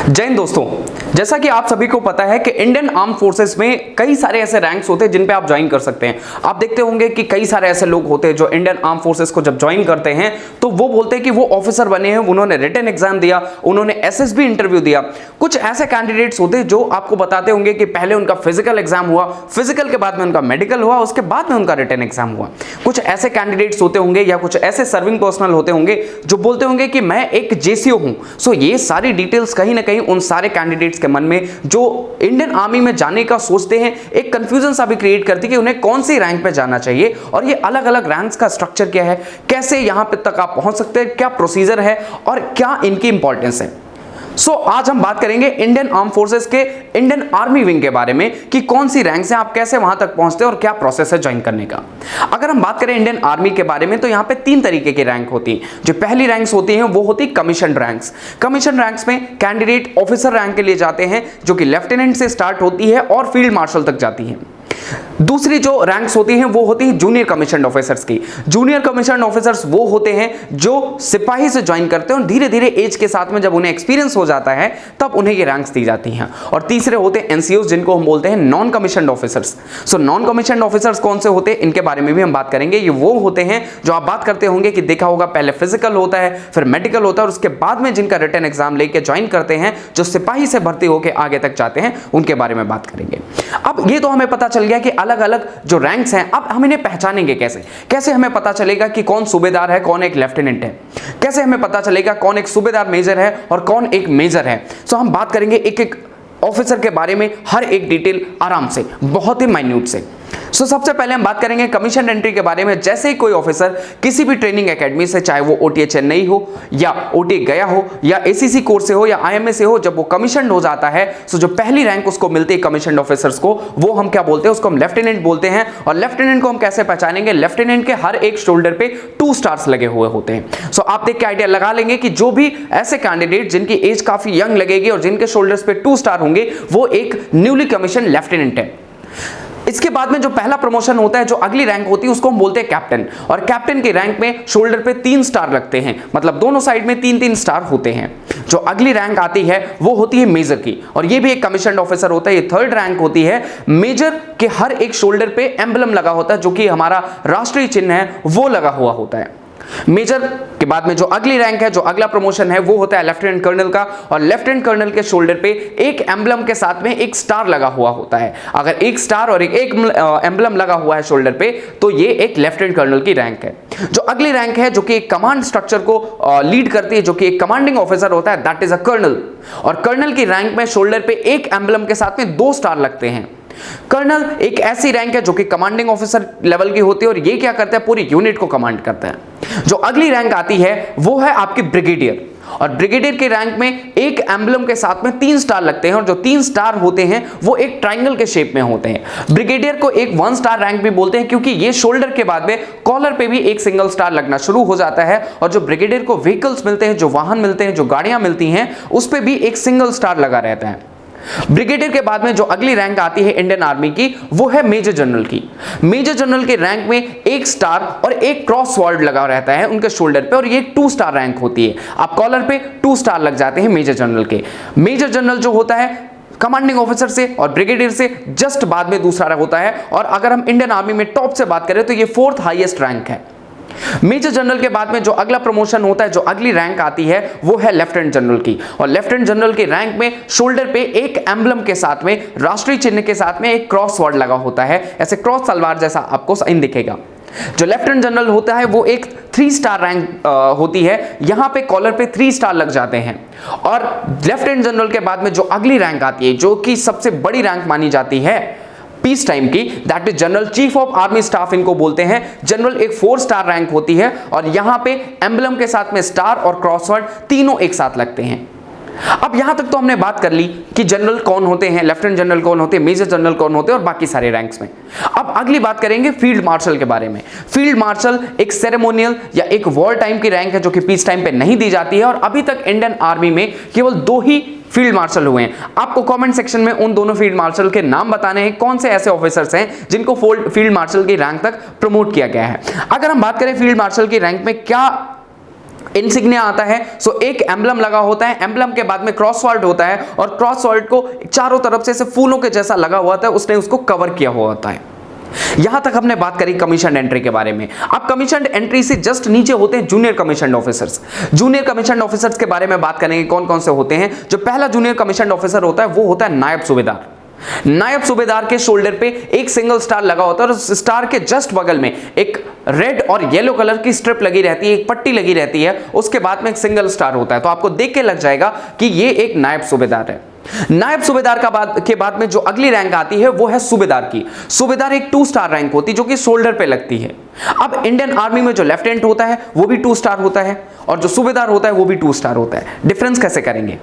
जय हिंद दोस्तों, जैसा कि आप सभी को पता है कि इंडियन आर्म फोर्सेस में कई सारे ऐसे रैंक्स होते हैं जिन पे आप ज्वाइन कर सकते हैं। आप देखते होंगे कि कई सारे ऐसे लोग होते हैं जो इंडियन आर्म फोर्सेस को जब ज्वाइन करते हैं तो वो बोलते हैं कि वो ऑफिसर बने हैं, उन्होंने रिटन एग्जाम दिया, उन्होंने एसएसबी इंटरव्यू दिया। कुछ ऐसे कैंडिडेट्स होते हैं जो आपको बताते होंगे कि पहले उनका फिजिकल एग्जाम हुआ, फिजिकल के बाद में उनका मेडिकल हुआ, उसके बाद में उनका रिटन एग्जाम हुआ। कुछ ऐसे कैंडिडेट्स होते होंगे या कुछ ऐसे सर्विंग पर्सनल होते होंगे जो बोलते होंगे कि मैं एक जेसीओ हूं। सो ये सारी डिटेल्स कहीं ना कहीं उन सारे कैंडिडेट्स के मन में जो इंडियन आर्मी में जाने का सोचते हैं एक कंफ्यूजन सा भी क्रिएट करती है कि उन्हें कौन सी रैंक पे जाना चाहिए और ये अलग अलग रैंक्स का स्ट्रक्चर क्या है, कैसे यहां पे तक आप पहुंच सकते हैं, क्या प्रोसीजर है और क्या इनकी इंपॉर्टेंस है। आज हम बात करेंगे इंडियन आर्म फोर्सेस के इंडियन आर्मी विंग के बारे में कि कौन सी रैंक्स हैं, आप कैसे वहां तक पहुंचते हैं और क्या प्रोसेस है ज्वाइन करने का। अगर हम बात करें इंडियन आर्मी के बारे में तो यहां पे 3 तरीके की रैंक होती है। जो पहली रैंक्स होती हैं वो होती कमीशन रैंक्स। कमीशन रैंक्स में कैंडिडेट ऑफिसर रैंक के लिए जाते हैं जो कि लेफ्टिनेंट से स्टार्ट होती है और फील्ड मार्शल तक जाती है। दूसरी जो रैंक्स होती हैं वो होती हैं जूनियर कमीशन ऑफिसर्स की। जूनियर कमीशन ऑफिसर्स वो होते हैं जो सिपाही से ज्वाइन करते हैं और धीरे धीरे एज के साथ में जब उन्हें एक्सपीरियंस हो जाता है तब उन्हें ये रैंक्स दी जाती हैं। और तीसरे होते हैं एनसीओज जिनको हम बोलते हैं non commission officers. Non commission officers कौन से होते हैं इनके बारे में भी हम बात करेंगे। ये वो होते हैं जो आप बात करते होंगे कि देखा होगा पहले फिजिकल होता है, फिर मेडिकल होता है और उसके बाद में जिनका रिटन एग्जाम लेके ज्वाइन करते हैं, जो सिपाही से भर्ती होकर आगे तक जाते हैं, उनके बारे में बात करेंगे। अब ये तो हमें पता चल गया कि अलग अलग जो रैंक्स हैं, अब हम इन्हें पहचानेंगे कैसे। कैसे हमें पता चलेगा कि कौन सूबेदार है, कौन एक लेफ्टिनेंट है। कैसे हमें पता चलेगा कौन एक सूबेदार मेजर है और कौन एक मेजर है। हम बात करेंगे एक एक ऑफिसर के बारे में, हर एक डिटेल आराम से, बहुत ही माइन्यूट से। सबसे पहले हम बात करेंगे कमीशन एंट्री के बारे में। जैसे ही कोई ऑफिसर किसी भी ट्रेनिंग एकेडमी से, चाहे वो ओटीए चेन्नई हो या ओटीए गया हो या एसीसी कोर्स से हो या आईएमए से हो, जब वो कमीशन हो जाता है जो पहली रैंक उसको मिलती है कमीशन ऑफिसर्स को, वो हम क्या बोलते हैं, उसको हम लेफ्टिनेंट बोलते हैं। और लेफ्टिनेंट को हम कैसे पहचानेंगे, लेफ्टिनेंट के हर एक शोल्डर पे 2 स्टार्स लगे हुए होते हैं। आप देख के आइडिया लगा लेंगे कि जो भी ऐसे कैंडिडेट जिनकी एज काफी यंग लगेगी और जिनके शोल्डर्स पे 2 स्टार होंगे वो एक न्यूली कमीशन लेफ्टिनेंट है। इसके बाद में जो पहला प्रमोशन होता है, जो अगली रैंक होती है, उसको हम बोलते हैं कैप्टन। और कैप्टन की रैंक में शोल्डर पे 3 स्टार लगते हैं, मतलब दोनों साइड में 3-3 स्टार होते हैं। जो अगली रैंक आती है वो होती है मेजर की, और ये भी एक कमीशन ऑफिसर होता है। ये 3rd रैंक होती है। मेजर के हर एक शोल्डर पे एम्बलम लगा होता है, जो कि हमारा राष्ट्रीय चिन्ह है, वो लगा हुआ होता है। मेजर के बाद में जो अगली रैंक है, जो अगला प्रमोशन है, वो होता है लेफ्टिनेंट कर्नल का। और लेफ्टिनेंट कर्नल के शोल्डर पे एक एम्बलम के साथ में एक स्टार लगा हुआ होता है। अगर एक स्टार और एक एम्बलम लगा हुआ है शोल्डर पे तो ये एक लेफ्टिनेंट कर्नल की रैंक है। जो अगली रैंक है, जो कि एक कमांड स्ट्रक्चर को लीड करती है, जो कि एक कमांडिंग ऑफिसर होता है, दैट इज अ कर्नल। और कर्नल की रैंक में शोल्डर पे एक एम्बलम के साथ में 2 स्टार लगते हैं। कर्नल एक ऐसी रैंक है जो कि कमांडिंग ऑफिसर लेवल की होती है और ये क्या करता है, पूरी यूनिट को कमांड करता है। जो अगली रैंक आती है वो है आपकी ब्रिगेडियर। और ब्रिगेडियर के रैंक में एक एम्बलम के साथ में 3 स्टार लगते हैं और जो 3 स्टार होते हैं वो एक ट्रायंगल के शेप में होते हैं। ब्रिगेडियर को एक 1 स्टार रैंक भी बोलते हैं क्योंकि ये शोल्डर के बाद में कॉलर पे भी एक सिंगल स्टार लगना शुरू हो जाता है। और जो ब्रिगेडियर को व्हीकल्स मिलते हैं, जो वाहन मिलते हैं, जो गाड़ियां मिलती हैं, उस पे भी एक सिंगल स्टार लगा रहता है। ब्रिगेडियर के बाद में जो अगली रैंक आती है इंडियन आर्मी की, वो है मेजर जनरल की। मेजर जनरल के रैंक में 1 स्टार और एक क्रॉस स्वॉर्ड लगा रहता है उनके शोल्डर पे, और ये 2 स्टार रैंक होती है। आप कॉलर पे 2 स्टार लग जाते हैं मेजर जनरल के। मेजर जनरल जो होता है कमांडिंग ऑफिसर से और ब्रिगेडियर से जस्ट बाद में दूसरा होता है। और अगर हम इंडियन आर्मी में टॉप से बात करें तो ये 4th हाईएस्ट रैंक है। मेजर जनरल के बाद में जो अगला प्रमोशन होता है, जो अगली रैंक आती है, वो है लेफ्टिनेंट जनरल की। और लेफ्टिनेंट जनरल के रैंक में शोल्डर पे एक एम्बलम के साथ में, राष्ट्रीय चिन्ह के साथ में एक क्रॉस स्वॉर्ड लगा होता है, ऐसे क्रॉस तलवार जैसा आपको साइन दिखेगा। जो लेफ्टिनेंट जनरल होता है वो एक 3 स्टार रैंक होती है। यहां पे कॉलर पे 3 स्टार लग जाते हैं। और लेफ्टिनेंट जनरल के बाद में जो अगली रैंक आती है, जो कि सबसे बड़ी रैंक मानी जाती है पीस टाइम की, that is general chief of army staff इनको बोलते हैं। जनरल एक 4 स्टार रैंक होती है और यहां पे एम्बलम के साथ में स्टार और क्रॉसवर्ड तीनों एक साथ लगते हैं। अब यहां तक तो हमने बात कर ली कि जनरल कौन होते हैं, लेफ्टिनेंट जनरल कौन होते हैं, मेजर जनरल कौन होते हैं और बाकी सारे रैंक्स में। अब अगली बात करेंगे फील्ड मार्शल के बारे में। फील्ड मार्शल एक सेरेमोनियल या एक वॉर टाइम की रैंक है जो कि पीस टाइम पे नहीं दी जाती है। और अभी तक इंडियन आर्मी में केवल 2 ही फील्ड मार्शल हुए हैं। आपको कमेंट सेक्शन में उन दोनों फील्ड मार्शल के नाम बताने हैं, कौन से ऐसे ऑफिसर्स हैं जिनको फील्ड मार्शल की रैंक तक प्रमोट किया गया है। अगर हम बात करें फील्ड मार्शल की रैंक में क्या इंसिग्निया आता है, सो एक एम्बलम लगा होता है, एम्बलम के बाद में क्रॉस सॉल्ट होता है और क्रॉस सॉल्ट को चारों तरफ से ऐसे फूलों के जैसा लगा हुआ था, उसने उसको कवर किया हुआ होता है। यहां तक हमने बात करी कमीशन एंट्री के बारे में। अब कमीशन एंट्री से जस्ट नीचे होते हैं junior commission officers. Junior commission officers के बारे में बात करेंगे कौन कौन से होते हैं। जो पहला जूनियर कमीशन ऑफिसर होता है वो होता है नायब सूबेदार। नायब सूबेदार के शोल्डर पे एक सिंगल स्टार लगा होता है और उस स्टार के जस्ट बगल में एक रेड और येलो कलर की स्ट्रिप लगी रहती है, एक पट्टी लगी रहती है, उसके बाद में एक सिंगल स्टार होता है। तो आपको देख के लग जाएगा कि ये एक नायब सूबेदार है। नायब सूबेदार के बाद में जो अगली रैंक आती है वो है सूबेदार की। सूबेदार एक 2 स्टार रैंक होती है जो कि शोल्डर पे लगती है। अब इंडियन आर्मी में जो लेफ्टिनेंट होता है वो भी 2 स्टार होता है और जो सूबेदार होता है वो भी 2 स्टार होता है। डिफरेंस कैसे करेंगे?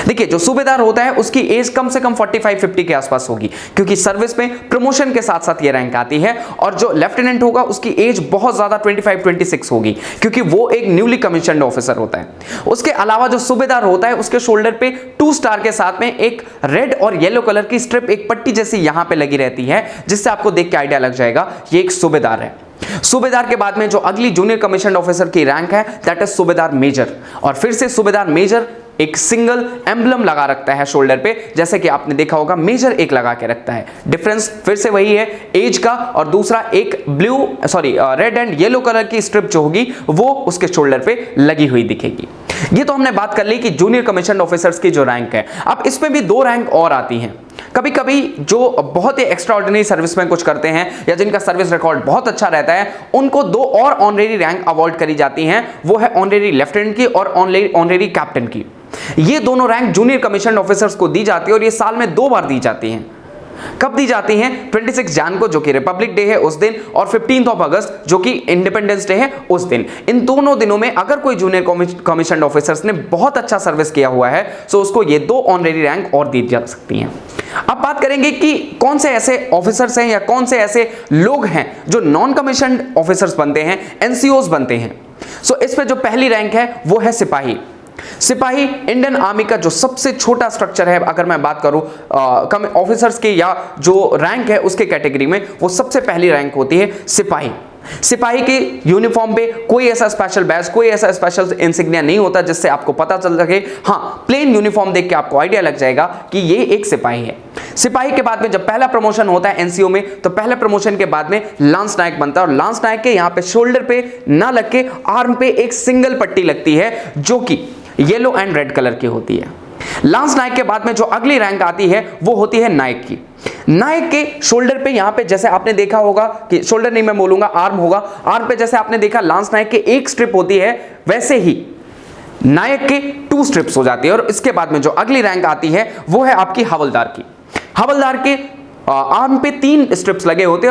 देखिए, जो सूबेदार होता है उसकी एज कम से कम 45-50 के आसपास होगी, क्योंकि सर्विस में प्रमोशन के साथ साथ ये रैंक आती है। और जो लेफ्टिनेंट होगा उसकी एज बहुत ज्यादा 25-26 होगी, क्योंकि वो एक न्यूली कमीशन्ड ऑफिसर होता है। उसके अलावा जो सूबेदार होता है उसके शोल्डर पे 2 स्टार के साथ में एक रेड और येलो कलर की स्ट्रिप, एक पट्टी जैसी यहां पे लगी रहती है, जिससे आपको देख के आइडिया लग जाएगा ये एक सूबेदार है। सूबेदार के बाद में जो अगली जूनियर कमीशन ऑफिसर की रैंक है दैट इज सूबेदार मेजर। और फिर से सूबेदार मेजर एक सिंगल एम्बलम लगा रखता है शोल्डर पे, जैसे कि आपने देखा होगा मेजर एक लगा के रखता है। डिफरेंस फिर से वही है एज का, और दूसरा एक रेड एंड येलो कलर की स्ट्रिप जो होगी वो उसके शोल्डर पे लगी हुई दिखेगी। ये तो हमने बात कर ली कि जूनियर कमीशन ऑफिसर्स की जो रैंक है। अब इसमें भी 2 रैंक और आती हैं। कभी कभी जो बहुत ही एक्स्ट्राऑर्डिनरी सर्विस में कुछ करते हैं या जिनका सर्विस रिकॉर्ड बहुत अच्छा रहता है, उनको 2 और ऑनरेरी रैंक अवॉर्ड करी जाती हैं। वो है ऑनरेरी लेफ्टिनेंट की और ऑनरेरी कैप्टन की। ये दोनों रैंक जूनियर कमीशन ऑफिसर्स को दी जाती है और ये साल में 2 बार दी जाती हैं। कब दी जाती हैं? 26 जन को जो कि रिपब्लिक डे है उस दिन, और 15 अगस्त जो कि इंडिपेंडेंस डे है उस दिन। इन दोनों दिनों में अगर कोई जूनियर कमीशन ऑफिसर्स ने बहुत अच्छा सर्विस किया हुआ है तो उसको ये 2 ऑनरेरी रैंक और दी जा सकती हैं। अब बात करेंगे कि कौन से ऐसे ऑफिसर्स हैं या कौन से ऐसे लोग हैं जो नॉन कमीशन ऑफिसर्स बनते हैं, एनसीओज बनते हैं। सो इस पे जो पहली रैंक है वो है सिपाही। सिपाही इंडियन आर्मी का जो सबसे छोटा स्ट्रक्चर है, अगर मैं बात करूं ऑफिसर्स की या जो रैंक है उसके कैटेगरी में, वो सबसे पहली रैंक होती है सिपाही। सिपाही के यूनिफॉर्म पे कोई ऐसा स्पेशल बैज, कोई ऐसा स्पेशल इंसिग्निया नहीं होता जिससे आपको पता चल सके। हाँ, प्लेन यूनिफॉर्म देख के आपको आइडिया लग जाएगा कि ये एक सिपाही है। सिपाही के बाद में जब पहला प्रमोशन होता है एनसीओ में, तो पहले प्रमोशन के बाद में लांस नायक बनता है। और लांस नायक के यहाँ पे शोल्डर पे ना लग के आर्म पे एक सिंगल पट्टी लगती है जो कि येलो एंड रेड कलर की होती है। लांस नायक के बाद में जो अगली रैंक आती है वो होती है नायक की। नायक के शोल्डर पे यहां पे जैसे आपने देखा होगा कि शोल्डर नहीं मैं बोलूंगा, आर्म होगा। आर्म पे जैसे आपने देखा लांस नायक के एक स्ट्रिप होती है, वैसे ही नायक के 2 स्ट्रिप्स हो जाती है। और इसके बाद में जो अगली रैंक आती है वो है आपकी हवलदार की। हवलदार के आर्म पे 3 स्ट्रिप्स लगे होते हैं